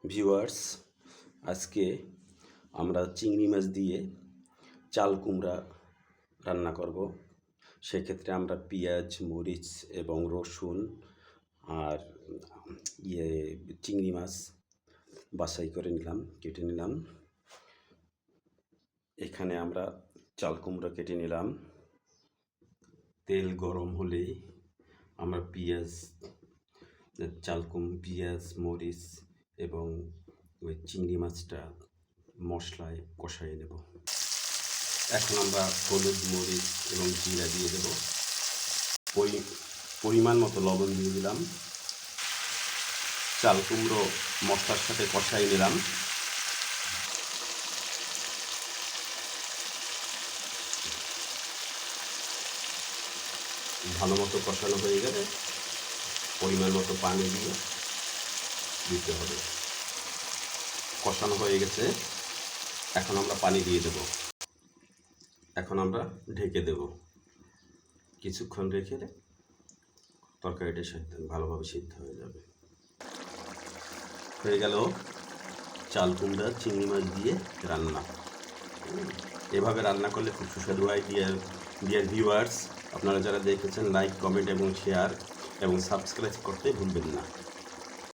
Viewers, আজকে আমরা চিংড়ি মাছ দিয়ে চাল কুমড়া রান্না করব। সেক্ষেত্রে আমরা পেঁয়াজ, মরিচ এবং রসুন আর চিংড়ি মাছ বাছাই করে নিলাম, কেটে নিলাম। এখানে আমরা চাল কুমড়া কেটে নিলাম। তেল গরম হলেই আমরা পেঁয়াজ, মরিচ এবং ওই চিংড়ি মাছটা মশলায় কষাই নেব। এখন আমরা হলুদ, মরিচ এবং জিরা দিয়ে দেব। পরিমাণ মতো লবণ দিয়ে দিলাম। চাল কুমড়ো মশলার সাথে কষাই নিলাম। ভালো মতো কষানো হয়ে গেলে পরিমাণ মতো পানি দিয়ে দিতে হবে। কষানো হয়ে গেছে, এখন আমরা পানি দিয়ে দেব। এখন আমরা ঢেকে দেব। কিছুক্ষণ রেখে তরকারিটা ভালোভাবে সিদ্ধ হয়ে যাবে। হয়ে গেল চাল কুমড়া চিংড়ি মাছ দিয়ে রান্না। এভাবে রান্না করলে খুব সুস্বাদু হয়। ডিয়ার ভিউয়ার্স, আপনারা যারা দেখেছেন লাইক, কমেন্ট এবং শেয়ার এবং সাবস্ক্রাইব করতে ভুলবেন না।